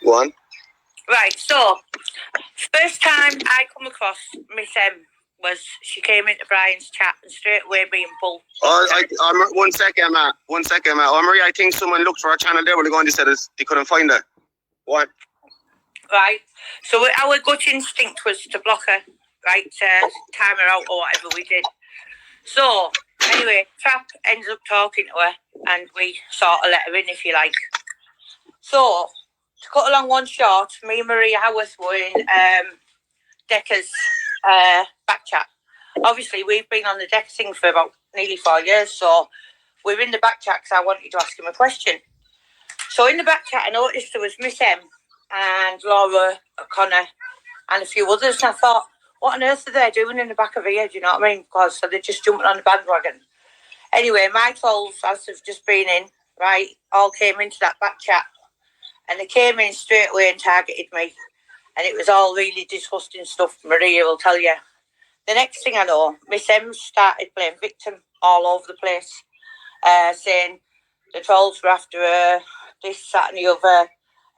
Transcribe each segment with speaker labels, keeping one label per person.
Speaker 1: Go on.
Speaker 2: Right, so first time I come across Miss M was she came into Brian's chat and straight away being bull.
Speaker 1: One second, Matt. Oh, Marie, I think someone looked for our channel there when they go and they said they couldn't find her. What?
Speaker 2: Right, so our gut instinct was to block her, right, time her out or whatever we did. So anyway, Trap ends up talking to her and we sort of let her in, if you like. So to cut along one short, me and Maria Howarth were in Decca's back chat. Obviously, we've been on the Decca thing for about nearly 4 years, so we're in the back chat because I wanted to ask him a question. So in the back chat, I noticed there was Miss M and Laura O'Connor and a few others, and I thought, what on earth are they doing in the back of here? Do you know what I mean? Because so they're just jumping on the bandwagon. Anyway, my trolls, as they've just been in, right, all came into that back chat, and they came in straight away and targeted me. And it was all really disgusting stuff, Maria will tell you. The next thing I know, Miss M started playing victim all over the place, saying the trolls were after her, this, that and the other.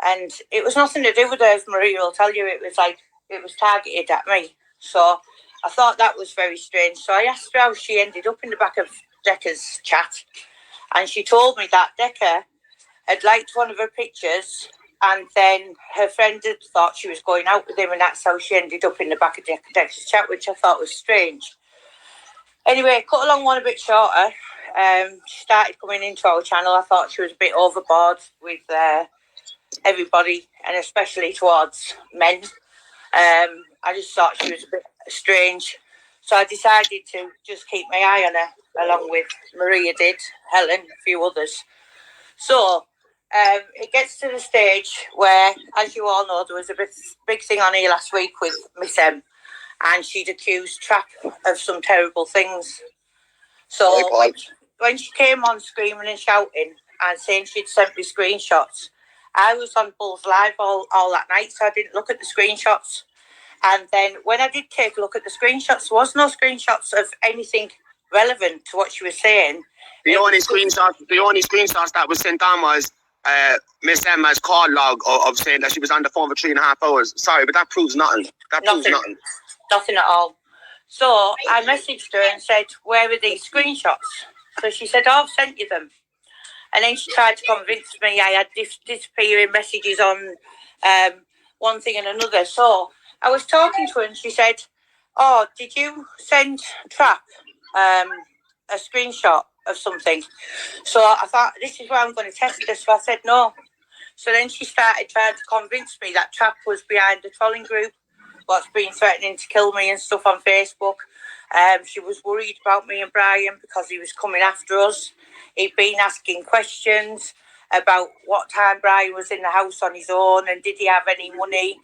Speaker 2: And it was nothing to do with her, Maria will tell you. It was like, it was targeted at me. So I thought that was very strange. So I asked her how she ended up in the back of Decca's chat. And she told me that Decca had liked one of her pictures, and then her friend had thought she was going out with him, and that's how she ended up in the back of Decca's chat, which I thought was strange. Anyway, cut along one a bit shorter, she started coming into our channel. I thought she was a bit overboard with everybody, and especially towards men. I just thought she was a bit strange. So I decided to just keep my eye on her, along with Maria did, Helen, a few others. So it gets to the stage where, as you all know, there was a big thing on here last week with Miss M, and she'd accused Trap of some terrible things. So when she came on screaming and shouting and saying she'd sent me screenshots, I was on Bull's Live all that night, so I didn't look at the screenshots. And then when I did take a look at the screenshots, there was no screenshots of anything relevant to what she was saying.
Speaker 1: The only screenshots that was sent on was Miss Emma's call log of saying that she was on the phone for 3.5 hours. Sorry, but that proves nothing.
Speaker 2: Nothing at all. So I messaged her and said, where are these screenshots? So she said, oh, I've sent you them. And then she tried to convince me I had disappearing messages on one thing and another. So I was talking to her and she said, oh, did you send Trap a screenshot of something? So I thought, this is where I'm going to test this. So I said no. So then she started trying to convince me that Trap was behind the trolling group, what's been threatening to kill me and stuff on Facebook. She was worried about me and Brian because he was coming after us. He'd been asking questions about what time Brian was in the house on his own and did he have any money.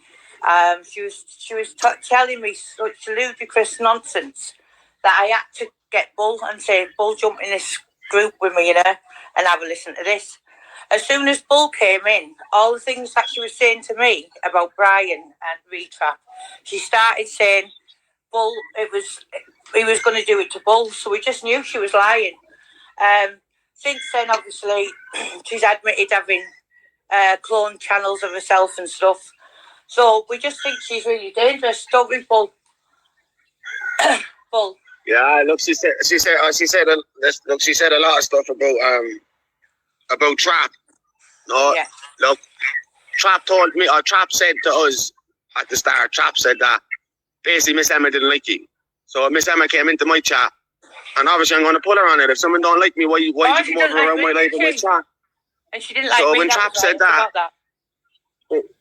Speaker 2: She was telling me such ludicrous nonsense that I had to get Bull and say, Bull, jump in this group with me, and have a listen to this. As soon as Bull came in, all the things that she was saying to me about Brian and Retrap, she started saying, Bull, he was going to do it to Bull, so we just knew she was lying. Since then, obviously, she's admitted having clone channels of herself and stuff. So we just think she's really dangerous, don't we, Bull? Bull.
Speaker 1: Yeah, look, she said a lot of stuff about Trap. No, yeah. Look, Trap told me, or Trap said to us at the start. Trap said that basically Miss Emma didn't like you. So Miss Emma came into my chat, and obviously I'm going to pull her on it. If someone don't like me, why you come over around my life in my chat?
Speaker 2: And she didn't like me.
Speaker 1: So when Trap said that.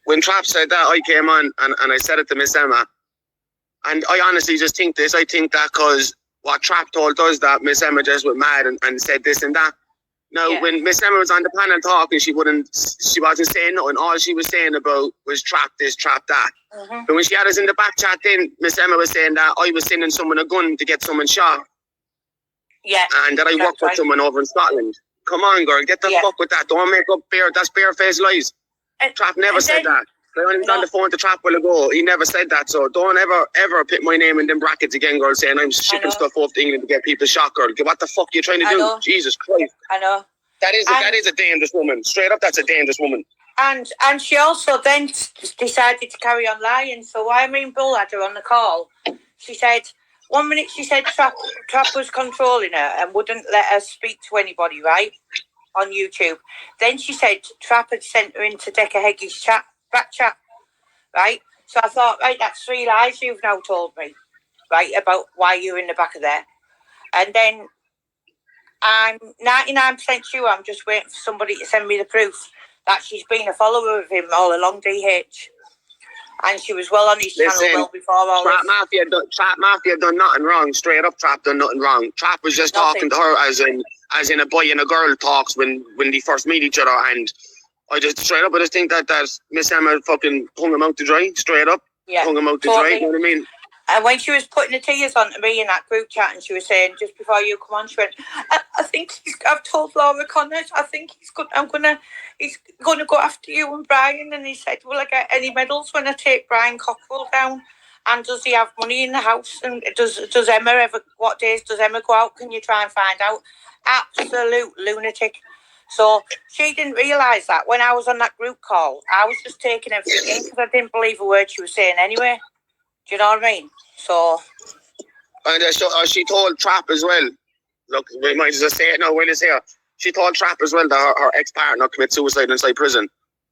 Speaker 1: When Trap said that, I came on and I said it to Miss Emma. And I honestly just think this. I think that because what Trap told us that Miss Emma just went mad and said this and that. Now, when Miss Emma was on the panel talking, she wasn't saying nothing. All she was saying about was Trap this, Trap that. Mm-hmm. But when she had us in the back chat, then Miss Emma was saying that I was sending someone a gun to get someone shot.
Speaker 2: Yeah.
Speaker 1: And that I worked with someone over in Scotland. Come on, girl, get the fuck with that. Don't make up that's barefaced lies. Trap never said that. When he was on the phone to Trap a while ago, he never said that. So don't ever put my name in them brackets again, girl, saying I'm shipping stuff off to England to get people shot, girl. What the fuck are you trying to do? Jesus Christ.
Speaker 2: I know.
Speaker 1: That is a dangerous woman. Straight up, that's a dangerous woman.
Speaker 2: And she also then decided to carry on lying. So I Bull had her on the call. She said, 1 minute she said Trap was controlling her and wouldn't let her speak to anybody, right, on YouTube. Then she said Trap had sent her into Decca Heggy's back chat, right? So I thought, right, that's 3 lies you've now told me, right, about why you're in the back of there. And then I'm 99% sure I'm just waiting for somebody to send me the proof that she's been a follower of him all along, DH. And she was well on his channel well before all
Speaker 1: Trap
Speaker 2: this.
Speaker 1: Trap Mafia done nothing wrong. Straight up, Trap done nothing wrong. Trap was just talking to her as in a boy and a girl talks when they first meet each other. And I just think that Miss Emma fucking hung him out to dry. Straight up, hung him out to dry. You know what I mean?
Speaker 2: And when she was putting the tears onto me in that group chat, and she was saying just before you come on, she went, "I think I've told Laura Connors. I think he's gonna go after you and Brian." And he said, "Will I get any medals when I take Brian Cockrell down? And does he have money in the house? And does Emma ever? What days does Emma go out? Can you try and find out?" Absolute lunatic. So she didn't realise that when I was on that group call, I was just taking everything in because I didn't believe a word she was saying anyway. Do you know what I mean? So.
Speaker 1: And she told Trap as well. Look, we might just say it now when it's here. She told Trap as well that her ex-partner committed suicide inside prison.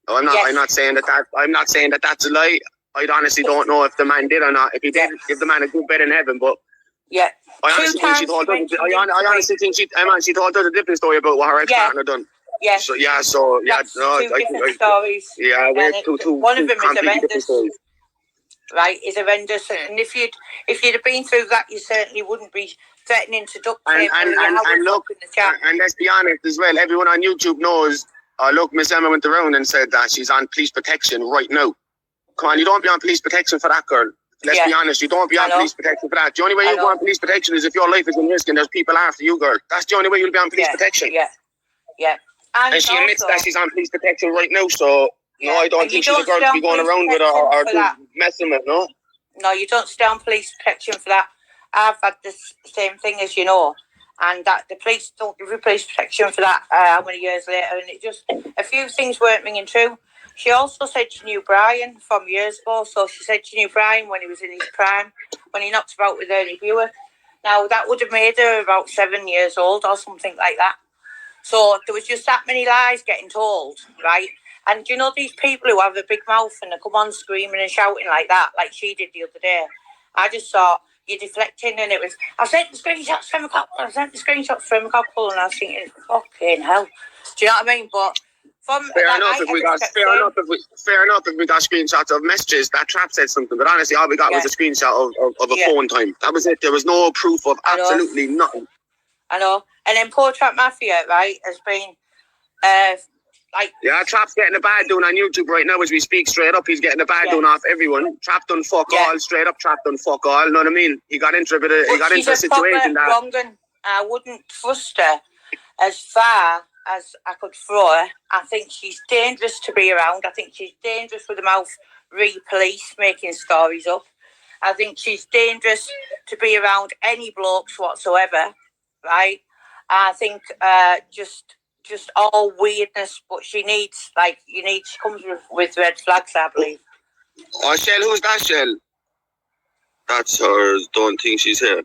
Speaker 1: No, I'm not. Yes. I'm not saying that. I'm not saying that that's a lie. I honestly don't know if the man did or not. If he did, give the man a good bed in heaven. But
Speaker 2: yeah,
Speaker 1: I honestly think she told us. I honestly think she told us a different story about what her ex-partner done.
Speaker 2: Yeah.
Speaker 1: So
Speaker 2: two different stories.
Speaker 1: Yeah,
Speaker 2: one of them is horrendous. Right, is horrendous, and if you'd have been through that, you certainly wouldn't be threatening to duct tape.
Speaker 1: And look, in the chat. And let's be honest as well. Everyone on YouTube knows. Look, Miss Emma went around and said that she's on police protection right now. Come on, you don't be on police protection for that, girl. Let's be honest, you don't be on police protection for that. The only way you go on police protection is if your life is in risk and there's people after you, girl. That's the only way you'll be on police protection.
Speaker 2: Yeah.
Speaker 1: And she admits that she's on police protection right now, so. No, I don't think she's a girl to be going around with or messing with, no?
Speaker 2: No, you don't stay on police protection for that. I've had the same thing, as you know, and that the police don't give you police protection for that how many years later, and it just, a few things weren't ringing true. She also said she knew Brian from years ago, so she said she knew Brian when he was in his prime, when he knocked about with Ernie Buick. Now, that would have made her about 7 years old or something like that. So there was just that many lies getting told, right? And you know these people who have a big mouth and they come on screaming and shouting like that, like she did the other day. I just thought, you're deflecting, and it was, I sent the screenshots from a couple, and I was thinking, fucking hell. Do you know what I mean? But
Speaker 1: fair enough if we got screenshots of messages that Trap said something, but honestly all we got was a screenshot of a phone time. That was it. There was no proof of absolutely nothing.
Speaker 2: I know. And then poor Trap Mafia, right, has been
Speaker 1: Trap's getting a bad doing on YouTube right now as we speak. Straight up, he's getting a bad doing off everyone. Trap done fuck all. Straight up, Trap done fuck all. You know what I mean? He got into a situation that
Speaker 2: wrong. I wouldn't trust her as far as I could throw her. I think she's dangerous to be around. I think she's dangerous with the mouth police making stories up. I think she's dangerous to be around any blokes whatsoever. Right? I think just all weirdness, but she comes with red flags, I believe.
Speaker 1: Oh, Shell, who's that, Shell? That's her. Don't think she's here.